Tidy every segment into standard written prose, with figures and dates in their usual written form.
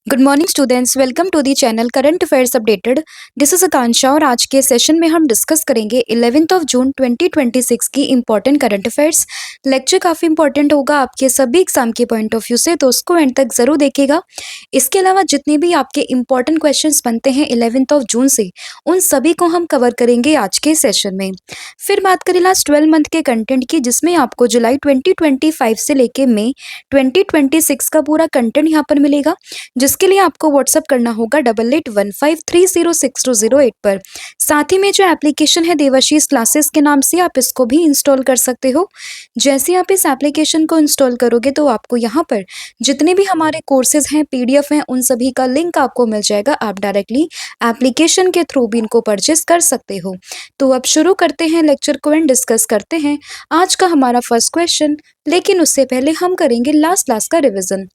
Good morning students, welcome to the channel current affairs updated. This is Akanksha और आज के session में हम डिस्कस करेंगे 11th ऑफ जून 2026 की इंपॉर्टेंट करंट अफेयर्स। लेक्चर काफ़ी इंपॉर्टेंट होगा आपके सभी एग्जाम के पॉइंट ऑफ व्यू से, तो उसको एंड तक ज़रूर देखिएगा। इसके अलावा जितने भी आपके इंपॉर्टेंट क्वेश्चंस बनते हैं 11th ऑफ जून से, उन सभी को हम कवर करेंगे आज के सेशन में। फिर बात करें लास्ट 12 मंथ के कंटेंट की, जिसमें आपको जुलाई 2025 से लेके मई 2026 का पूरा कंटेंट यहाँ पर मिलेगा, जिसके लिए आपको व्हाट्सअप करना होगा 8815306208 पर। साथ ही में जो एप्लीकेशन है देवाशीष क्लासेस के नाम से, आप इसको भी इंस्टॉल कर सकते हो। जैसे आप इस एप्लीकेशन को इंस्टॉल करोगे तो आपको यहाँ पर जितने भी हमारे कोर्सेज हैं, पीडीएफ हैं, उन सभी का लिंक आपको मिल जाएगा। आप डायरेक्टली एप्लीकेशन के थ्रू भी इनको परचेस कर सकते हो। तो अब शुरू करते हैं लेक्चर को एंड डिस्कस करते हैं आज का हमारा फर्स्ट क्वेश्चन। लेकिन उससे पहले हम करेंगे लास्ट क्लास का रिविजन।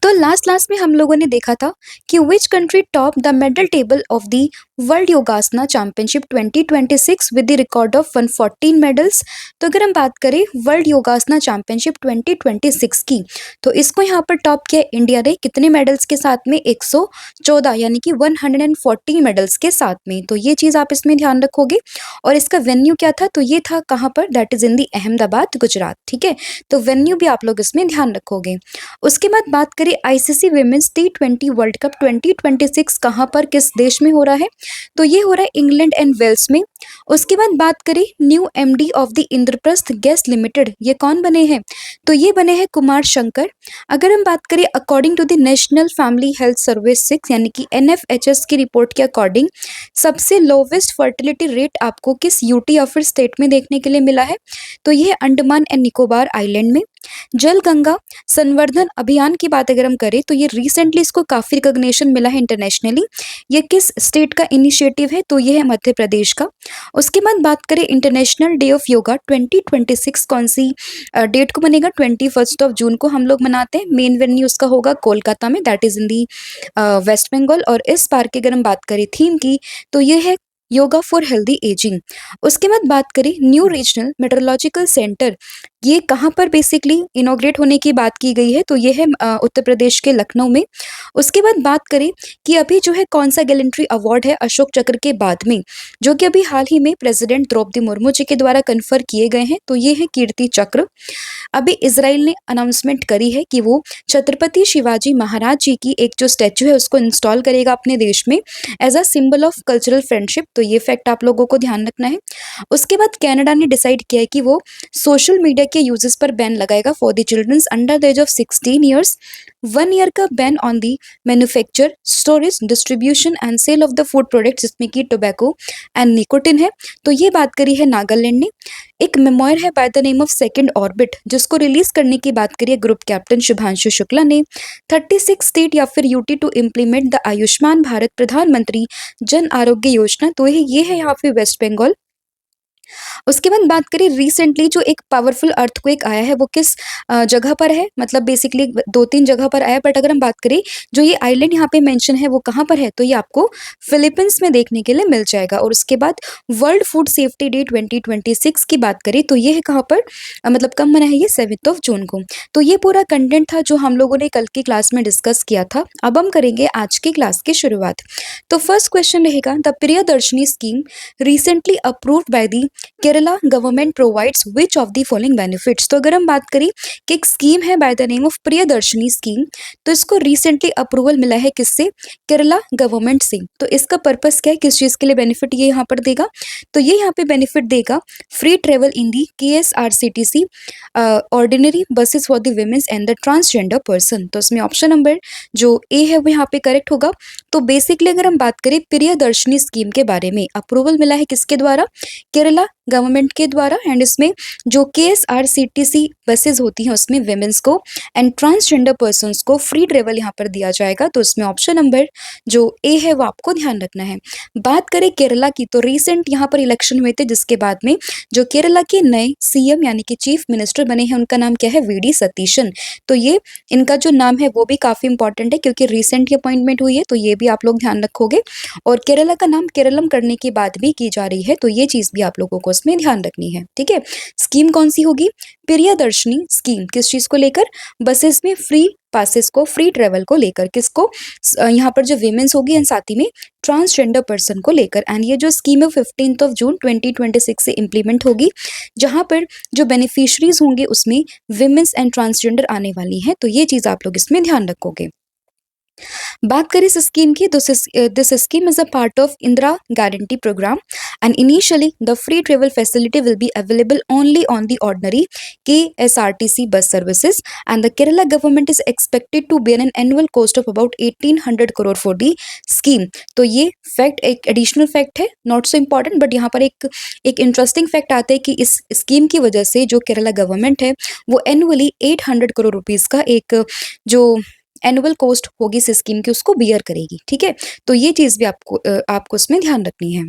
तो लास्ट क्लास में हम लोगों ने देखा था कि which country top the medal table of the world योगासना championship 2026 with the record of 114 medals. तो अगर हम बात करें वर्ल्ड योगासना चैंपियनशिप 2026 की, तो इसको यहाँ पर टॉप किया इंडिया ने कितने मेडल्स के साथ में? 114, यानी कि 140 मेडल्स के साथ में। तो ये चीज़ आप इसमें ध्यान रखोगे। और इसका वेन्यू क्या था? तो ये था कहाँ पर? दैट इज इन दी अहमदाबाद, गुजरात। ठीक है, तो वेन्यू भी आप लोग इसमें ध्यान रखोगे। उसके बाद बात करें ICC women's T20 world cup 2026 कहाँ पर, किस देश में हो रहा है? तो ये हो रहा है इंग्लैंड एंड वेल्स में। उसके बाद बात करें new MD of the Indraprastha gas limited, ये कौन बने हैं? तो ये बने हैं कुमार शंकर। अगर हम बात करें according to the national family health survey 6 यानी कि NFHS की रिपोर्ट के अकॉर्डिंग सबसे लोवेस्ट फर्टिलिटी रेट आपको किस यूटी या फिर स्टेट में देखने के लिए मिला है? तो ये अंडमान एंड निकोबार आइलैंड में। जल गंगा संवर्धन अभियान की बात अगर हम करें तो ये रिसेंटली इसको काफी रिकॉग्निशन मिला है इंटरनेशनली। ये किस स्टेट का इनिशिएटिव है? तो ये है मध्य प्रदेश का। उसके बाद बात करें इंटरनेशनल डे ऑफ योगा 2026 कौन सी डेट को बनेगा? 21 ऑफ जून को हम लोग मनाते हैं। मेन वेन्यू उसका होगा कोलकाता में, that is in the West Bengal. और इस बार की अगर हम बात करें थीम की, तो ये है योगा फॉर हेल्दी एजिंग। उसके बाद बात करें न्यू रीजनल मेट्रोलॉजिकल सेंटर, ये कहाँ पर बेसिकली इनॉग्रेट होने की बात की गई है? तो ये है उत्तर प्रदेश के लखनऊ में। उसके बाद बात करें कि अभी जो है कौन सा गैलेंट्री अवार्ड है अशोक चक्र के बाद में, जो कि अभी हाल ही में प्रेसिडेंट द्रौपदी मुर्मू जी के द्वारा कन्फर किए गए हैं। तो ये है कीर्ति चक्र। अभी इसराइल ने अनाउंसमेंट करी है कि वो छत्रपति शिवाजी महाराज जी की एक जो स्टैचू है उसको इंस्टॉल करेगा अपने देश में as a symbol of cultural friendship. तो ये फैक्ट आप लोगों को ध्यान रखना है। उसके बाद कनाडा ने डिसाइड किया है कि वो सोशल मीडिया के यूजेस पर बैन लगाएगा for the childrens under the age of 16 years. 1 year का ban on the manufacture, storage, distribution and sale of the food products जिसमें कि टोबैको एंड निकोटिन है। तो ये बात करी है नागालैंड ने। एक मेमोयर है by the name of second orbit, जिसको रिलीज करने की बात करिए ग्रुप कैप्टन शुभांशु शुक्ला ने। 36 स्टेट या फिर UT to implement the Ayushman Bharat Pradhanmantri Jan Arogya Yojana, तो ये है यहाँ पे वेस्ट बंगाल। उसके बाद बात करें रिसेंटली जो एक पावरफुल अर्थक्वेक आया है वो किस जगह पर है? मतलब बेसिकली 2-3 जगह पर आया, बट अगर हम बात करें जो ये आइलैंड यहाँ पे मेंशन है वो कहाँ पर है? तो ये आपको फिलीपींस में देखने के लिए मिल जाएगा। और उसके बाद वर्ल्ड फूड सेफ्टी डे 2026 की बात करें तो ये है कहाँ पर, मतलब कब मना है? ये 7 ऑफ जून को। तो ये पूरा कंटेंट था जो हम लोगों ने कल की क्लास में डिस्कस किया था। अब हम करेंगे आज की क्लास की शुरुआत। तो फर्स्ट क्वेश्चन रहेगा, the Priyadarshini scheme recently approved by the Kerala government provides which of the following benefits. तो अगर हम बात करें कि एक स्कीम है by the name of Priyadarshini scheme, तो इसको रिसेंटली अप्रूवल मिला है किससे? केरला गवर्नमेंट से। तो इसका पर्पस क्या है, किस चीज़ के लिए बेनिफिट ये यहाँ पर देगा? तो ये यहाँ पे बेनिफिट देगा free travel in the KSRCTC ordinary buses for the women's and the transgender person. तो इसमें ऑप्शन नंबर जो ए है वो यहाँ पे करेक्ट होगा। तो बेसिकली अगर हम बात करें प्रियदर्शनी स्कीम के बारे में, अप्रूवल मिला है किसके द्वारा? केरला गवर्नमेंट के द्वारा। एंड इसमें जो KSRCTC बसेस होती हैं उसमें विमेंस को एंड ट्रांसजेंडर पर्सन्स को फ्री ट्रेवल यहाँ पर दिया जाएगा। तो इसमें ऑप्शन नंबर जो ए है वो आपको ध्यान रखना है। बात करें केरला की, तो रिसेंट यहाँ पर इलेक्शन हुए थे जिसके बाद में जो केरला के नए CM यानी कि चीफ मिनिस्टर बने हैं उनका नाम क्या है? VD सतीशन। तो ये इनका जो नाम है वो भी काफी इंपॉर्टेंट है क्योंकि रिसेंट अपॉइंटमेंट हुई है, तो ये भी आप लोग ध्यान रखोगे। और केरला का नाम केरलम करने की बात भी की जा रही है, तो ये चीज भी आप लोग लोगों को उसमें ध्यान रखनी है, ठीक है। स्कीम कौन सी होगी? प्रियदर्शनी स्कीम, किस चीज को लेकर? बसेस में फ्री पासेस को, फ्री ट्रेवल को लेकर। किसको? यहाँ पर जो वीमेंस होगी एंड साथ ही में ट्रांसजेंडर पर्सन को लेकर। एंड ये जो स्कीम है 15 जून 2026 से इम्प्लीमेंट होगी, जहां पर जो बेनिफिशरीज होंगे उसमें विमेंस एंड ट्रांसजेंडर आने वाली हैं। तो ये चीज आप लोग इसमें ध्यान रखोगे। बात करें इस स्कीम की, this scheme is a part of Indira guarantee program and initially the free travel facility will be available only on the ordinary KSRTC bus services and the Kerala government is expected to bear an annual cost of about 1800 crore for the scheme. तो ये fact एक additional fact है, not so important, but यहाँ पर एक interesting fact आता है कि इस स्कीम की वजह से जो केरला गवर्नमेंट है वो एनुअली 800 करोड़ रुपीज का एक जो एनुअल कॉस्ट होगी इस स्कीम की उसको बियर करेगी, ठीक है। तो ये चीज भी आपको उसमें ध्यान रखनी है।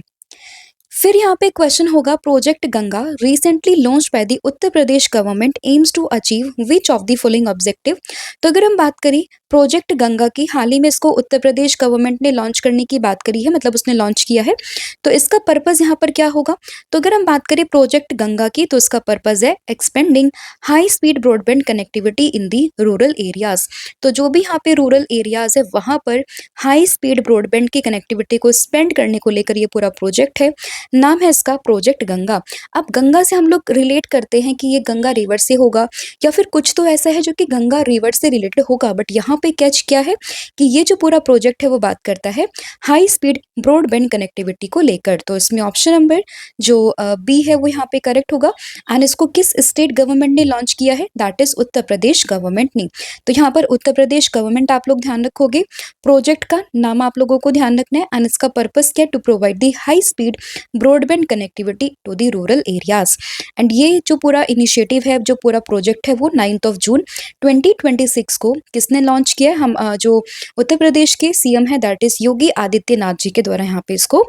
फिर यहाँ पे क्वेश्चन होगा, project Ganga recently launch by the Uttar Pradesh government aims to achieve which of the following objective. तो अगर हम बात करें प्रोजेक्ट गंगा की, हाल ही में इसको उत्तर प्रदेश गवर्नमेंट ने लॉन्च करने की बात करी है, मतलब उसने लॉन्च किया है। तो इसका पर्पज यहाँ पर क्या होगा? तो अगर हम बात करें प्रोजेक्ट गंगा की, तो इसका पर्पज है expanding high speed broadband connectivity इन दी रूरल एरियाज। तो जो भी यहाँ पे रूरल एरियाज है वहां पर हाई स्पीड ब्रॉडबैंड की कनेक्टिविटी को स्पेंड करने को लेकर ये पूरा प्रोजेक्ट है। नाम है इसका प्रोजेक्ट गंगा। अब गंगा से हम लोग रिलेट करते हैं कि ये गंगा रिवर से होगा या फिर कुछ तो ऐसा है जो कि गंगा रिवर से रिलेटेड होगा, बट यहाँ पे कैच क्या है कि ये जो पूरा प्रोजेक्ट है वो बात करता है हाई स्पीड ब्रॉडबैंड कनेक्टिविटी को लेकर। तो इसमें ऑप्शन नंबर जो बी है वो यहाँ पे करेक्ट होगा। एंड इसको किस स्टेट गवर्नमेंट ने लॉन्च किया है? That is Uttar Pradesh government ने। तो यहाँ पर उत्तर प्रदेश गवर्नमेंट आप लोग ध्यान रखोगे। प्रोजेक्ट का नाम आप लोगों को ध्यान रखना है एंड इसका पर्पस क्या है? To provide the high speed broadband connectivity to the rural areas. And ये जो पूरा इनिशिएटिव है, जो पूरा प्रोजेक्ट है वो 9 जून 2026 को किसने लॉन्च किया है? हम जो उत्तर प्रदेश के सीएम है दैट इज योगी आदित्यनाथ जी के द्वारा यहाँ पे इसको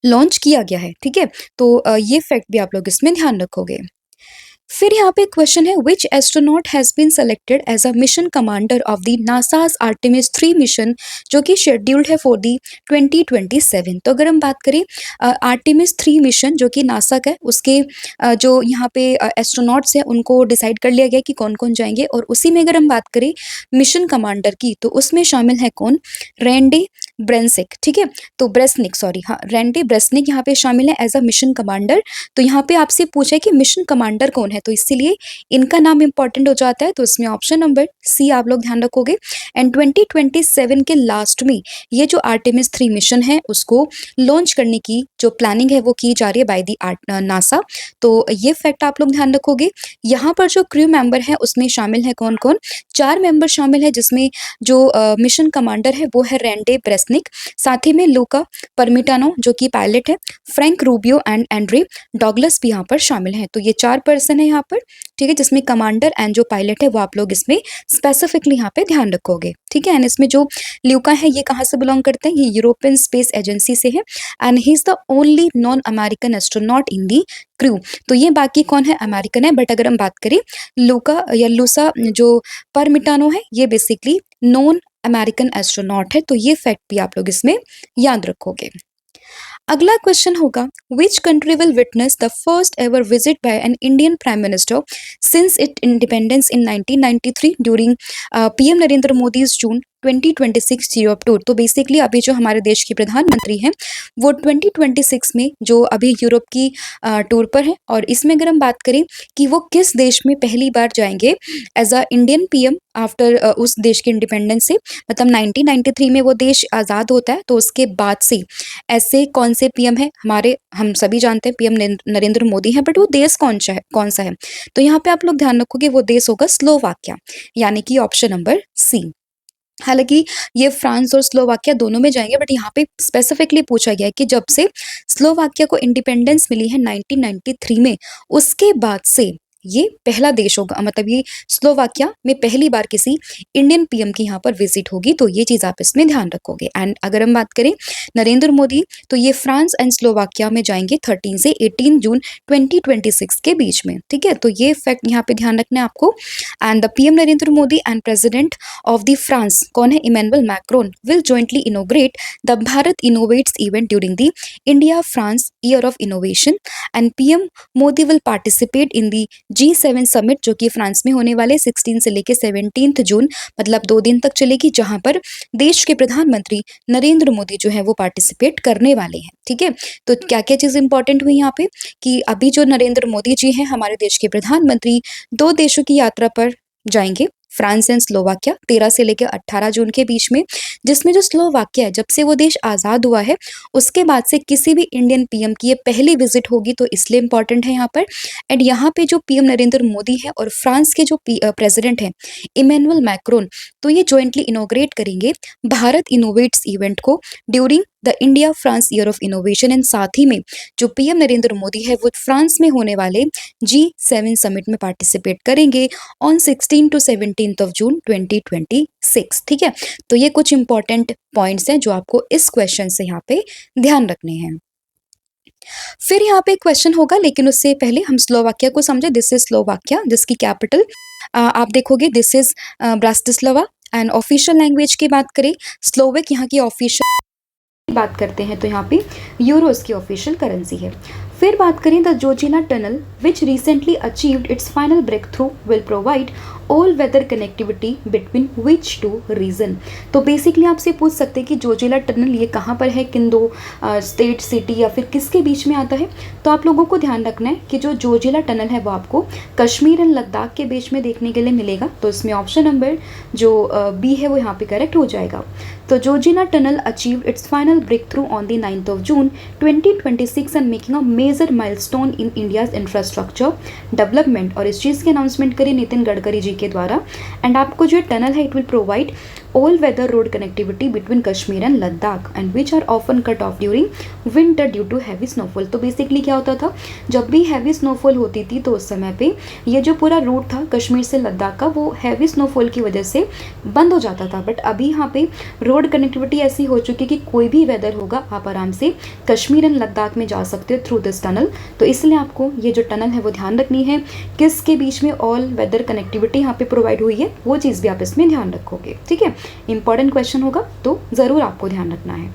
लॉन्च किया गया है, ठीक है। तो ये फैक्ट भी आप लोग इसमें ध्यान रखोगे। फिर यहाँ पे क्वेश्चन है, which astronaut has been selected as a mission commander of the NASA's Artemis 3 mission, जो कि शेड्यूल्ड है फॉर दी 2027। तो अगर हम बात करें आर्टेमिस 3 मिशन जो कि नासा का है, उसके जो यहाँ पे एस्ट्रोनॉट्स हैं उनको डिसाइड कर लिया गया कि कौन कौन जाएंगे। और उसी में अगर हम बात करें मिशन कमांडर की, तो उसमें शामिल है कौन? रैंडी ब्रेंसिक, ठीक है। तो ब्रेसनिक, सॉरी, हाँ, रैंडी ब्रेसनिक यहाँ पे शामिल है एज अ मिशन कमांडर। तो यहाँ पे आपसे पूछा है कि मिशन कमांडर कौन है, तो इसीलिए इनका नाम इंपॉर्टेंट हो जाता है। तो इसमें ऑप्शन नंबर सी आप लोग ध्यान रखोगे। एंड 2027 के लास्ट में ये जो आर्टेमिस 3 मिशन है उसको लॉन्च करने की जो प्लानिंग है वो की जा रही है बाय दी नासा। तो ये फैक्ट आप लोग ध्यान रखोगे। यहाँ पर जो क्रू मेंबर है उसमें शामिल है कौन कौन? 4 मेंबर शामिल है, जिसमें जो मिशन कमांडर है वो है रैंडे ब्रेसनिक, साथ ही में लूका परमिटानो जो कि पायलट है, Frank Rubio and Andre Douglas भी यहाँ पर शामिल हैं। तो ये 4 पर्सन है यहाँ पर, ठीक है, जिसमें कमांडर एंड जो पायलट है वो आप लोग इसमें स्पेसिफिकली यहाँ पे ध्यान रखोगे, ठीक है। एंड इसमें जो ल्यूका है ये कहाँ से बिलोंग करते हैं? ये यूरोपियन स्पेस एजेंसी से है and he is the only non American astronaut in the crew. तो ये बाकी कौन है? अमेरिकन है। बट अगर हम बात करें लूका या लूसा जो परमिटानो है, ये बेसिकली नॉन अमेरिकन एस्ट्रोनॉट है। तो ये फैक्ट भी आप लोग इसमें याद रखोगे। अगला क्वेश्चन होगा, which country will witness the first ever visit bye an Indian prime minister since it independence in 1993 during PM Narendra Modi June 2026 Europe tour. तो बेसिकली अभी जो हमारे देश के प्रधानमंत्री हैं वो 2026 में जो अभी यूरोप की टूर पर है, और इसमें अगर हम बात करें कि वो किस देश में पहली बार जाएंगे as a Indian PM after उस देश के इंडिपेंडेंस से, मतलब 1993 में वो देश आज़ाद होता है, तो उसके बाद से ऐसे कौन से पीएम है हमारे, हम सभी जानते हैं पीएम नरेंद्र मोदी है, बट वो देश कौन सा है? तो यहाँ पे आप लोग ध्यान रखोगे वो देश होगा स्लोवाकिया, यानी कि ऑप्शन नंबर सी। हालांकि ये फ्रांस और स्लोवाकिया दोनों में जाएंगे, बट यहाँ पे स्पेसिफिकली पूछा गया है कि जब से स्लोवाकिया को इंडिपेंडेंस मिली है 1993 में, उसके बाद से ये पहला देश होगा, मतलब ये स्लोवाकिया में पहली बार किसी इंडियन पीएम की यहाँ पर विजिट होगी। तो ये चीज़ आप इसमें ध्यान रखोगे। एंड अगर हम बात करें नरेंद्र मोदी, तो ये फ्रांस एंड स्लोवाकिया में जाएंगे 13 से 18 जून 2026 के बीच में, ठीक है। तो ये फैक्ट यहाँ पे ध्यान रखना है आपको। And the PM Narendra Modi and president of the France, कौन है, Emmanuel Macron, will jointly inaugurate the Bharat Innovates event during the India-France Year of Innovation, and PM Modi will participate in the G7 summit, जो कि France में होने वाले 16 से लेके 17 जून, मतलब 2 दिन तक चलेगी, जहां पर देश के प्रधानमंत्री नरेंद्र मोदी जो है वो पार्टिसिपेट करने वाले हैं। ठीक है, तो क्या क्या चीज़ इंपॉर्टेंट हुई यहाँ पे कि अभी जो नरेंद्र मोदी जी हैं हमारे देश के प्रधानमंत्री 2 देशों की यात्रा पर जाएंगे, फ्रांस एंड स्लोवाकिया, 13 से लेकर 18 जून के बीच में, जिसमें जो स्लोवाकिया है, जब से वो देश आज़ाद हुआ है उसके बाद से किसी भी इंडियन पीएम की ये पहली विजिट होगी, तो इसलिए इंपॉर्टेंट है यहाँ पर। एंड यहाँ पे जो पीएम नरेंद्र मोदी है और फ्रांस के जो प्रेसिडेंट हैं इमैनुअल मैक्रोन, तो ये जॉइंटली इनोग्रेट करेंगे भारत इनोवेट्स इवेंट को during the India France year of innovation. And साथ ही में जो पीएम नरेंद्र मोदी है वो फ्रांस में होने वाले G7 समिट में पार्टिसिपेट करेंगे ऑन 16 to 17 जून 2026। ठीक है, तो ये कुछ इंपॉर्टेंट पॉइंट्स हैं जो आपको इस क्वेश्चन से यहाँ पे ध्यान रखने हैं। फिर यहाँ पे क्वेश्चन होगा, लेकिन उससे पहले हम स्लोवाकिया को समझे। दिस इज स्लोवाकिया, जिसकी कैपिटल आप देखोगे this is Bratislava. And official language की बात करें, स्लोवेक यहाँ की ऑफिशियल बात करते हैं तो यहाँ पे यूरो इसकी ऑफिशियल करेंसी है। फिर बात करें the Zojila tunnel which recently achieved its final breakthrough will provide all weather connectivity between which two region. तो बेसिकली आपसे पूछ सकते हैं कि जोजिला टनल ये कहाँ पर है, किन दो स्टेट सिटी या फिर किसके बीच में आता है। तो आप लोगों को ध्यान रखना है कि जो जोजिला टनल है वो आपको कश्मीर एंड लद्दाख के बीच में देखने के लिए मिलेगा। तो इसमें ऑप्शन नंबर जो बी है वो यहाँ पे करेक्ट हो जाएगा। तो Zojila tunnel achieve its final breakthrough on the 9 June 2026 and making a major milestone in India's infrastructure development. और इस चीज़ की अनाउंसमेंट करी नितिन गडकरी जी के द्वारा। एंड आपको जो टनल है it will provide all weather road connectivity between Kashmir and Ladakh and which are often cut off during winter due to heavy snowfall. तो बेसिकली क्या होता था, जब भी हैवी स्नोफॉल होती थी तो उस समय पे ये जो पूरा रूट था कश्मीर से लद्दाख का वो हैवी स्नोफॉल की वजह से बंद हो जाता था। बट अभी यहाँ पे रोड कनेक्टिविटी ऐसी हो चुकी है कि कोई भी वेदर होगा आप आराम से कश्मीर एंड लद्दाख में जा सकते हो थ्रू दिस टनल। तो इसलिए आपको ये जो टनल है वो ध्यान रखनी है, किसके बीच में ऑल वेदर कनेक्टिविटी यहाँ पे प्रोवाइड हुई है वो चीज़ भी आप इसमें ध्यान रखोगे। ठीक है, इंपॉर्टेंट क्वेश्चन होगा तो ज़रूर आपको ध्यान रखना है।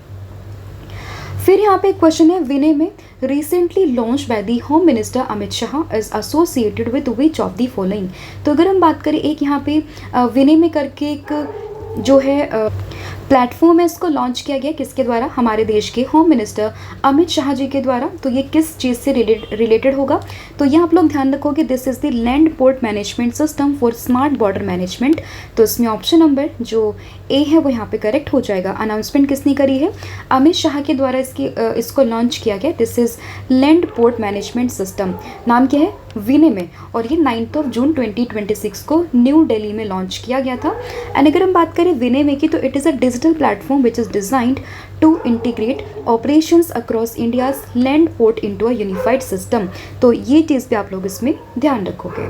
फिर यहाँ पे एक क्वेश्चन है, विनय में recently launch by the home minister Amit Shah is associated with which of the following. तो अगर हम बात करें, एक यहाँ पे विनय में करके एक जो है प्लेटफॉर्म है, इसको लॉन्च किया गया किसके द्वारा, हमारे देश के होम मिनिस्टर अमित शाह जी के द्वारा। तो ये किस चीज़ से रिलेटेड होगा, तो ये आप लोग ध्यान रखोगे this is the land port management system for smart border management. तो इसमें ऑप्शन नंबर जो ए है वो यहाँ पे करेक्ट हो जाएगा। अनाउंसमेंट किसने करी है, अमित शाह के द्वारा इसको लॉन्च किया गया। This is land port management system, नाम क्या है, विनय में, और ये 9 जून 2026 को न्यू दिल्ली में लॉन्च किया गया था। एंड अगर हम बात करें विनय में की, तो it is a digital platform which is designed to integrate operations across India's land port into a unified system. तो ये चीज़ भी आप लोग इसमें ध्यान रखोगे।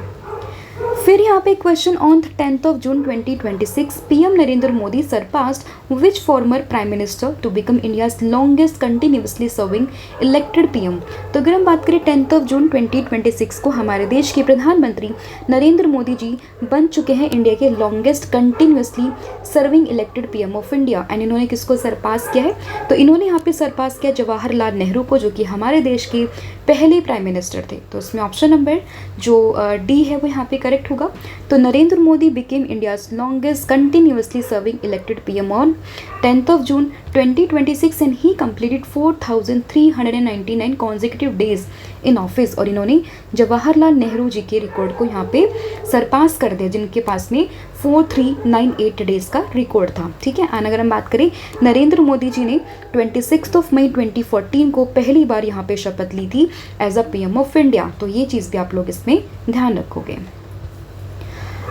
फिर यहाँ पे question, on 10 June 2026 PM Narendra Modi surpassed which former prime minister to become India's longest continuously serving elected PM. तो अगर हम बात करें 10 जून 2026 को हमारे देश के प्रधानमंत्री नरेंद्र मोदी जी बन चुके हैं इंडिया के longest continuously serving elected PM of India. And इन्होंने किसको सरपास किया है, तो इन्होंने यहाँ पे सरपास किया जवाहरलाल नेहरू को, जो कि हमारे देश के पहले प्राइम मिनिस्टर थे। तो इसमें ऑप्शन नंबर जो डी है वो यहाँ पे करेक्ट होगा। तो Narendra Modi became India's longest continuously serving elected PM on 10 June 2026 and he completed 4399 consecutive days in office. और इन्होंने जवाहरलाल नेहरू जी के रिकॉर्ड को यहाँ पे सरपास कर दिया, जिनके पास में 4398 डेज का रिकॉर्ड था। ठीक है, एंड अगर हम बात करें, नरेंद्र मोदी जी ने 26 मई 2014 को पहली बार यहाँ पे शपथ ली थी as a PM of India. तो ये चीज़ भी आप लोग इसमें ध्यान रखोगे।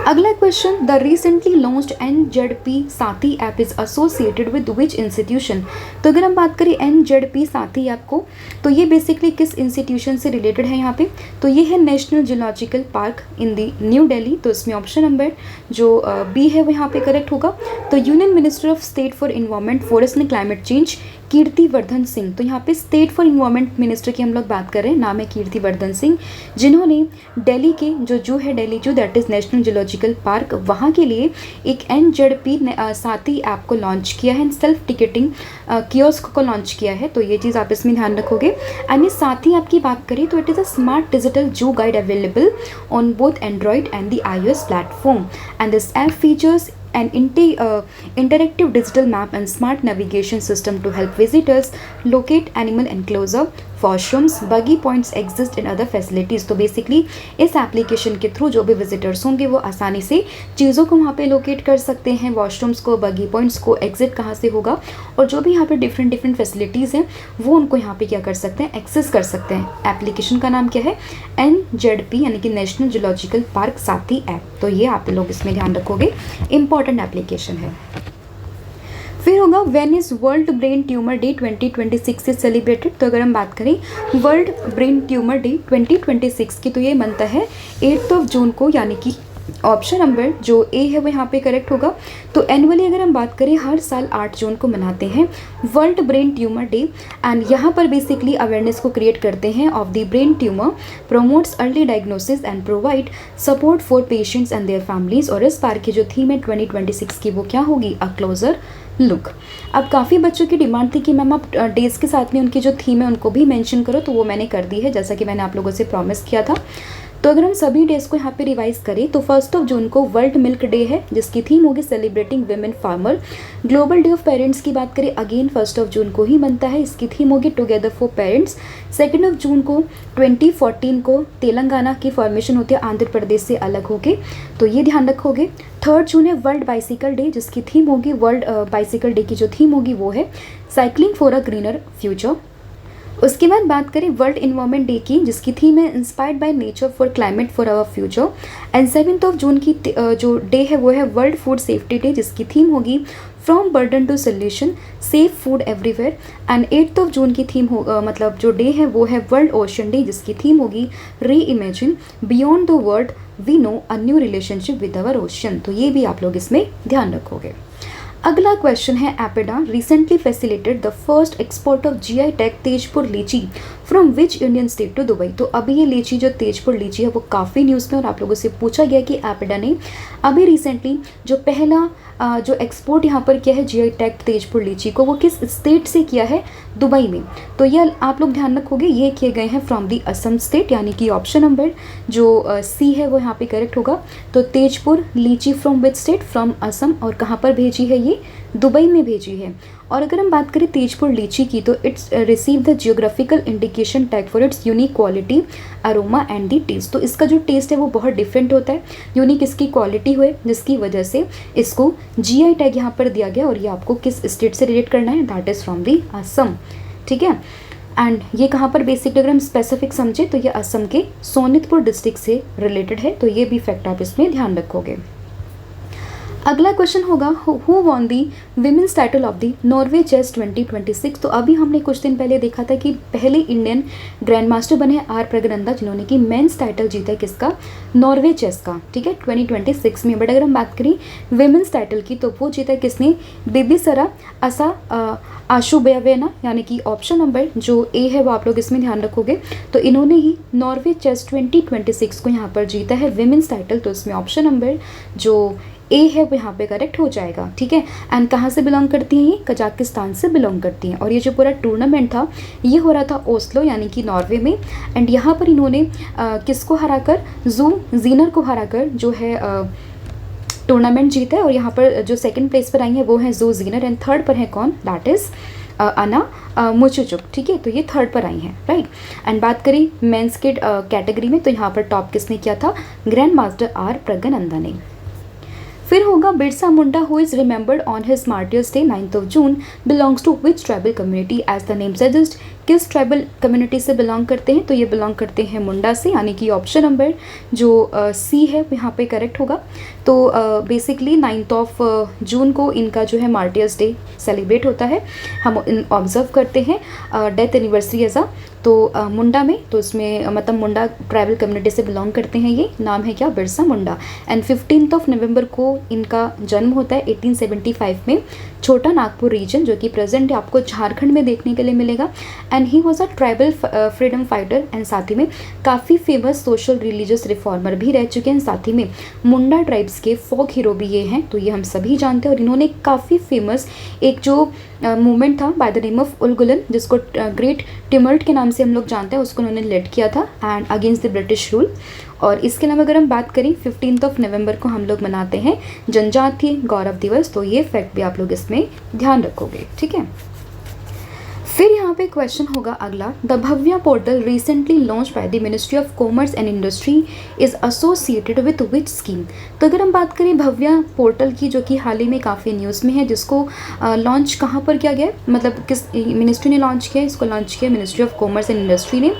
अगला question, the recently launched NZP साथी app is associated with which institution. तो अगर हम बात करें NZP साथी ऐप को, तो ये बेसिकली किस इंस्टीट्यूशन से रिलेटेड है यहाँ पे, तो ये है नेशनल जियोलॉजिकल पार्क इन दी न्यू दिल्ली। तो इसमें ऑप्शन नंबर जो बी है वो यहाँ पे करेक्ट होगा। तो union minister of state for environment forest and climate change Kirtivardhan Singh. तो यहाँ पे स्टेट फॉर इन्वायरमेंट मिनिस्टर की हम लोग बात कर रहे हैं, नाम है कीर्तिवर्धन सिंह, जिन्होंने दिल्ली के जो जू है, दिल्ली जू that is national geological zoological park, वहाँ के लिए एक NZP ने साथ ही ऐप को लॉन्च किया है, सेल्फ टिकटिंग कियोस्क को लॉन्च किया है। तो ये चीज़ आप इसमें ध्यान रखोगे। एंड ये साथ ही आपकी बात करें तो it is a smart digital zoo guide available on both Android and the iOS platform, and this app features an interactive digital map and smart navigation system to help visitors locate animal enclosure, washrooms, buggy points exist in other facilities। तो basically इस application के through जो भी visitors होंगे वो आसानी से चीज़ों को वहाँ पे लोकेट कर सकते हैं, वॉशरूम्स को, बगी पॉइंट्स को, एग्जिट कहाँ से होगा, और जो भी यहाँ पे डिफरेंट फैसिलिटीज़ हैं वो उनको यहाँ पे क्या कर सकते हैं, एक्सेस कर सकते हैं। एप्लीकेशन का नाम क्या है, NZP यानी कि नेशनल जूलॉजिकल पार्क साथी ऐप। तो ये आप लोग इसमें ध्यान रखोगे, इंपॉर्टेंट एप्लीकेशन है। फिर होगा when is world brain tumour day 2026 से सेलिब्रेटेड। तो अगर हम बात करें वर्ल्ड ब्रेन ट्यूमर डे 2026 की, तो ये बनता है 8 जून को, यानी कि ऑप्शन नंबर जो ए है वो यहाँ पे करेक्ट होगा। तो एनुअली अगर हम बात करें हर साल 8 जून को मनाते हैं world brain tumour day, and यहाँ पर बेसिकली अवेयरनेस को क्रिएट करते हैं of the brain tumour, promotes early diagnosis and provide support for patients and their families. और इस बार की जो थीम है 2026 की वो क्या होगी, अ क्लोजर लुक। अब काफ़ी बच्चों की डिमांड थी कि मैम आप डेज़ के साथ में उनकी जो थीम है उनको भी मेंशन करो, तो वो मैंने कर दी है जैसा कि मैंने आप लोगों से प्रॉमिस किया था। तो अगर हम सभी डेज़ को यहाँ पे रिवाइज करें तो 1 जून को वर्ल्ड मिल्क डे है, जिसकी थीम होगी celebrating women farmer. Global day of parents की बात करें अगेन 1 जून को ही बनता है, इसकी थीम होगी टुगेदर फॉर पेरेंट्स। 2 जून को 2014 को तेलंगाना की फॉर्मेशन होती है आंध्र प्रदेश से अलग होके, तो ये ध्यान रखोगे। 3 जून है वर्ल्ड बाइसिकल डे, जिसकी थीम होगी वर्ल्ड बाइसिकल डे की जो थीम होगी वो है cycling for a greener future. उसके बाद बात करें वर्ल्ड इन्वायरमेंट डे की, जिसकी थीम है inspired by nature for climate for our future. And 7 June की जो डे है वो है वर्ल्ड फूड सेफ्टी डे, जिसकी थीम होगी from burden to solution, safe food everywhere. And 8 June की थीम मतलब जो डे है वो है वर्ल्ड ओशन डे, जिसकी थीम होगी reimagine beyond the world we know a new relationship with our ocean. तो ये भी आप लोग इसमें ध्यान रखोगे। अगला क्वेश्चन है APEDA recently facilitated the first export of GI tag Tezpur litchi from which Indian state to Dubai. तो अभी ये लीची जो तेजपुर लीची है वो काफ़ी न्यूज़ में, और आप लोगों से पूछा गया कि एपेडा ने अभी रिसेंटली जो पहला जो एक्सपोर्ट यहाँ पर किया है GI टैग तेजपुर लीची को, वो किस स्टेट से किया है, दुबई में। तो यह आप लोग ध्यान रखोगे, ये किए गए हैं फ्रॉम दी असम स्टेट, यानी कि ऑप्शन नंबर जो सी है वो यहाँ पे करेक्ट होगा। तो Tezpur litchi from which state, from Assam, और कहाँ पर भेजी है, ये दुबई में भेजी है। और अगर हम बात करें तेजपुर लीची की, तो its receive the geographical indication tag for its unique quality, aroma and the taste. तो इसका जो टेस्ट है वो बहुत डिफरेंट होता है, यूनिक इसकी क्वालिटी हुए, जिसकी वजह से इसको GI टैग यहाँ पर दिया गया। और ये आपको किस स्टेट से रिलेट करना है, that is from the Assam, ठीक है। एंड ये कहाँ पर बेसिकली अगर हम स्पेसिफिक समझे तो ये असम के सोनितपुर डिस्ट्रिक्ट से रिलेटेड है, तो ये भी फैक्ट आप इसमें ध्यान रखोगे। अगला क्वेश्चन होगा who won the women's title of the Norway chess 2026। तो अभी हमने कुछ दिन पहले देखा था कि पहले इंडियन ग्रैंड मास्टर बने आर प्रगनंदा, जिन्होंने कि मेंस टाइटल जीता है किसका, नॉर्वे चेस का, ठीक है, 2026 में। बट अगर हम बात करें विमेंस टाइटल की तो वो जीता किसने, बिबिसारा आशुबेवेना, यानी कि ऑप्शन नंबर जो ए है वो आप लोग इसमें ध्यान रखोगे। तो इन्होंने ही नॉर्वे चेस 2026 को यहाँ पर जीता है विमेंस टाइटल, तो इसमें ऑप्शन नंबर जो ए है वो यहाँ पे करेक्ट हो जाएगा, ठीक है। एंड कहाँ से बिलोंग करती हैं, ये कजाकिस्तान से बिलोंग करती हैं। और ये जो पूरा टूर्नामेंट था ये हो रहा था ओस्लो यानी कि नॉर्वे में। एंड यहाँ पर इन्होंने किसको हराकर, जू जीनर को हराकर जो है टूर्नामेंट जीता है। और यहाँ पर जो सेकंड प्लेस पर आई है वो है जू जीनर, एंड थर्ड पर है कौन, दैट इज़ अना मुचुचुक, ठीक है। तो ये थर्ड पर आई हैं, राइट। एंड बात करें मेंस के कैटेगरी में तो यहाँ पर टॉप किसने किया था, ग्रैंड मास्टर आर प्रगनंदा ने। फिर होगा Birsa Munda who is remembered on his martyrs day 9 June belongs to which tribal community as the name suggest. किस ट्राइबल कम्युनिटी से बिलोंग करते हैं, तो ये बिलोंग करते हैं मुंडा से, यानी कि ऑप्शन नंबर जो सी है यहाँ पे करेक्ट होगा। तो बेसिकली 9 जून को इनका जो है मार्टियर्स डे सेलिब्रेट होता है, हम ऑब्जर्व करते हैं डेथ एनिवर्सरी एज अ। तो मुंडा में, तो इसमें मतलब मुंडा ट्राइबल कम्युनिटी से बिलोंग करते हैं, ये नाम है क्या, बिरसा मुंडा। एंड 15 नवंबर को इनका जन्म होता है 1875 में, छोटा नागपुर रीजन जो कि प्रेजेंट आपको झारखंड में देखने के लिए मिलेगा। And he was a tribal freedom fighter and साथ ही में काफ़ी फेमस सोशल रिलीजियस रिफॉर्मर भी रह चुके हैं। साथ ही में मुंडा ट्राइब्स के फोक हीरो भी ये हैं, तो ये हम सभी जानते हैं। और इन्होंने काफ़ी फेमस एक जो मूवमेंट था बाय द नेम ऑफ उलगुलन, जिसको ग्रेट टिमल्ट के नाम से हम लोग जानते हैं, उसको उन्होंने लेड किया था and against the British rule. और इसके अलावा अगर हम बात करें 15 नवंबर को हम लोग मनाते हैं जनजातीय गौरव दिवस, तो ये फैक्ट भी आप लोग इसमें ध्यान रखोगे, ठीक है। फिर यहाँ पे क्वेश्चन होगा अगला, the Bhavya portal recently launch by the ministry of commerce and industry is associated with which scheme. तो अगर हम बात करें भव्या पोर्टल की, जो कि हाल ही में काफ़ी न्यूज़ में है, जिसको लॉन्च कहाँ पर किया गया, मतलब किस मिनिस्ट्री ने लॉन्च किया, इसको लॉन्च किया ministry of commerce and industry ने।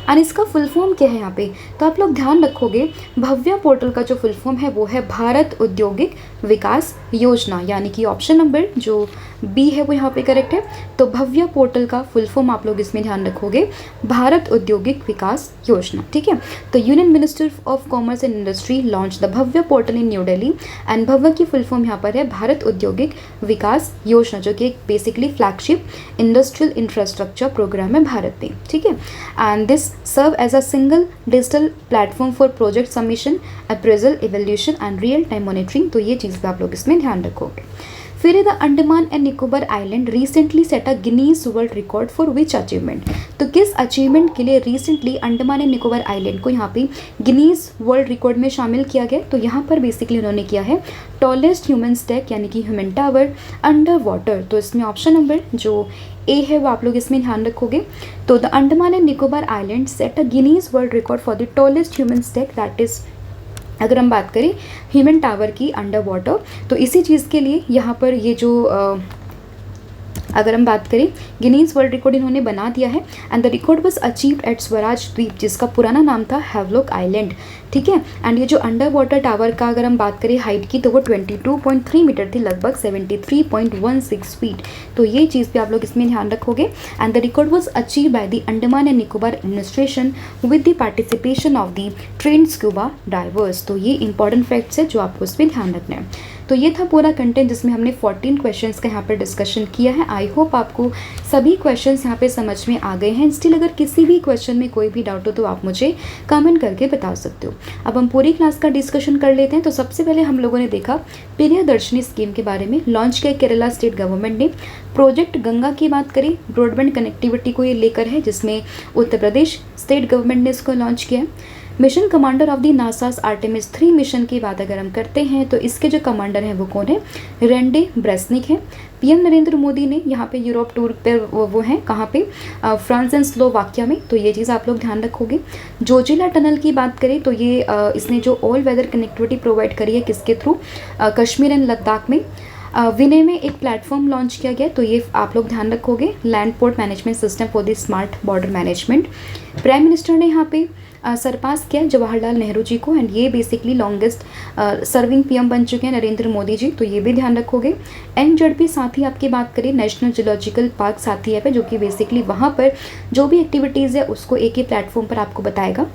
एंड इसका फुल फॉर्म क्या है यहाँ पे, तो आप लोग ध्यान रखोगे भव्या पोर्टल का जो फुल फॉर्म है वो है भारत औद्योगिक विकास योजना, यानी कि ऑप्शन नंबर जो बी है वो यहाँ पे करेक्ट है। तो भव्या पोर्टल का फुल फॉर्म आप लोग इसमें ध्यान रखोगे भारत औद्योगिक विकास योजना, ठीक है। तो union minister of commerce and industry launch the Bhavya portal in new Delhi and Bhavya की फुल फॉर्म यहाँ पर है भारत औद्योगिक विकास योजना, जो कि एक basically flagship industrial infrastructure programme है भारत में, ठीक है। And this serves as a single digital platform for project submission, appraisal, evaluation and real time monitoring, तो ये चीज़ भी आप लोग इसमें ध्यान रखोगे। फिर the Andaman and Nicobar island recently set a Guinness world record for which achievement. तो किस अचीवमेंट के लिए recently Andaman and Nicobar island को यहाँ पे गिनीज वर्ल्ड रिकॉर्ड में शामिल किया गया, तो यहाँ पर बेसिकली उन्होंने किया है टॉलेस्ट ह्यूमन स्टैक यानी कि ह्यूमन टावर अंडर वाटर। तो इसमें ऑप्शन नंबर जो ए है वो आप लोग इसमें ध्यान रखोगे। तो the Andaman and Nicobar island set a Guinness world record for the tallest human stack, that is अगर हम बात करें ह्यूमन टावर की अंडर वाटर, तो इसी चीज़ के लिए यहाँ पर ये जो अगर हम बात करें गिनीज वर्ल्ड रिकॉर्ड इन्होंने बना दिया है and the record was achieved at Swaraj Dweep, जिसका पुराना नाम था हैवलॉक आइलैंड, ठीक है। एंड ये जो अंडर वाटर टावर का अगर हम बात करें हाइट की, तो वो 22.3 मीटर थी, लगभग 73.16 फीट। तो ये चीज़ भी आप लोग इसमें ध्यान रखोगे। And the record was achieve by the Andaman and Nicobar administration with the participation of the trained scuba divers. तो ये इंपॉर्टेंट फैक्ट्स है जो आपको इसमें ध्यान रखना है। तो ये था पूरा कंटेंट जिसमें हमने 14 क्वेश्चंस का यहाँ पर डिस्कशन किया है। आई होप आपको सभी क्वेश्चंस यहाँ पे समझ में आ गए हैं। स्टिल अगर किसी भी क्वेश्चन में कोई भी डाउट हो तो आप मुझे कमेंट करके बता सकते हो। अब हम पूरी क्लास का डिस्कशन कर लेते हैं। तो सबसे पहले हम लोगों ने देखा प्रियदर्शनी स्कीम के बारे में, लॉन्च किया केरला स्टेट गवर्नमेंट ने। प्रोजेक्ट गंगा की बात करें, ब्रॉडबैंड कनेक्टिविटी को ये लेकर है, जिसमें उत्तर प्रदेश स्टेट गवर्नमेंट ने इसको लॉन्च किया। Mission commander of the NASA's Artemis 3 mission की बात अगर हम करते हैं तो इसके जो कमांडर हैं वो कौन है, रेंडे ब्रेसनिक है। पीएम नरेंद्र मोदी ने यहाँ पे यूरोप टूर पर वो हैं कहाँ पे, फ्रांस एंड स्लोवाकिया में, तो ये चीज़ आप लोग ध्यान रखोगे। जोजिला टनल की बात करें तो ये इसने जो ऑल वेदर कनेक्टिविटी प्रोवाइड करी है किसके थ्रू, कश्मीर एंड लद्दाख में। विनय में एक प्लेटफॉर्म लॉन्च किया गया, तो ये आप लोग ध्यान रखोगे, land port management system for the smart border management. Prime minister ने यहाँ पे सरपास किया जवाहरलाल नेहरू जी को, एंड ये बेसिकली लॉन्गेस्ट सर्विंग पीएम बन चुके हैं नरेंद्र मोदी जी, तो ये भी ध्यान रखोगे। एनजेडपी साथी आपकी बात करें, नेशनल जियोलॉजिकल पार्क साथी ऐप है, जो कि बेसिकली वहाँ पर जो भी एक्टिविटीज़ है उसको एक ही प्लेटफॉर्म पर आपको बताएगा।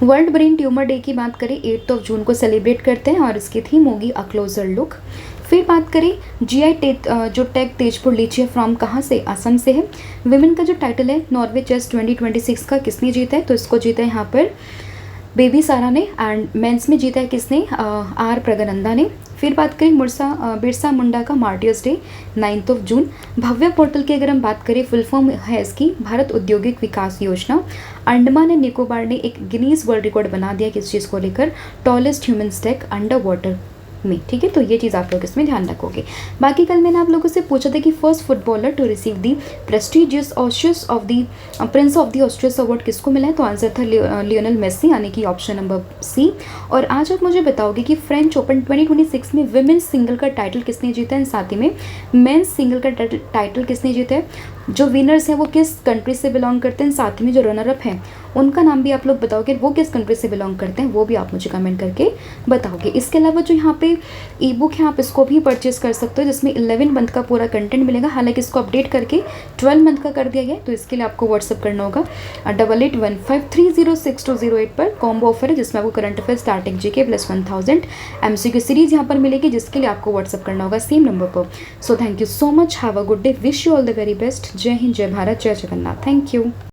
वर्ल्ड ब्रेन ट्यूमर डे की बात करें 8 जून को सेलिब्रेट करते हैं और इसकी थीम होगी अ क्लोजर लुक। फिर बात करें जीआई जो टैग तेजपुर लीची फ्रॉम कहाँ से, असम से है। विमेन का जो टाइटल है नॉर्वे चेस 2026 का किसने जीता है, तो इसको जीता है यहाँ पर बेबी सारा ने। एंड मेंस में जीता है किसने, आर प्रगनंदा ने। फिर बात करें बिरसा मुंडा का मार्टियर्स डे 9 जून। भव्य पोर्टल की अगर हम बात करें फुल फॉर्म है इसकी भारत औद्योगिक विकास योजना। अंडमान एंड निकोबार ने एक गिनीज वर्ल्ड रिकॉर्ड बना दिया किस चीज़ को लेकर, tallest human stack under water में, ठीक है। तो ये चीज़ आप लोग इसमें ध्यान रखोगे। बाकी कल मैंने आप लोगों से पूछा था कि first footballer to receive the prestigious Asturias of the prince of the Asturias award किसको मिला है, तो आंसर था लियोनेल मेसी, यानी कि ऑप्शन नंबर सी। और आज आप मुझे बताओगे कि फ्रेंच ओपन 2026 में विमेंस सिंगल का टाइटल किसने जीता है, साथ ही में मेंस सिंगल का टाइटल किसने जीता है। जो विनर्स हैं वो किस कंट्री से बिलोंग करते हैं, साथ ही में जो रनर अप हैं उनका नाम भी आप लोग बताओगे, वो किस कंट्री से बिलोंग करते हैं वो भी आप मुझे कमेंट करके बताओगे। इसके अलावा जो यहाँ पे ई बुक है आप इसको भी परचेज कर सकते हो, जिसमें 11 मंथ का पूरा कंटेंट मिलेगा। हालांकि इसको अपडेट करके 12 मंथ का कर दिया गया है, तो इसके लिए आपको व्हाट्सअप करना होगा 8815306208 पर। कॉम्बो ऑफर है जिसमें आपको current affair, starting GK plus 1000 MCQ series यहाँ पर मिलेगी, जिसके लिए आपको व्हाट्सअप करना होगा सेम नंबर पर। So thank you so much, have a good day, wish you all the very best. जय हिंद, जय भारत, जय जगन्नाथ, थैंक यू।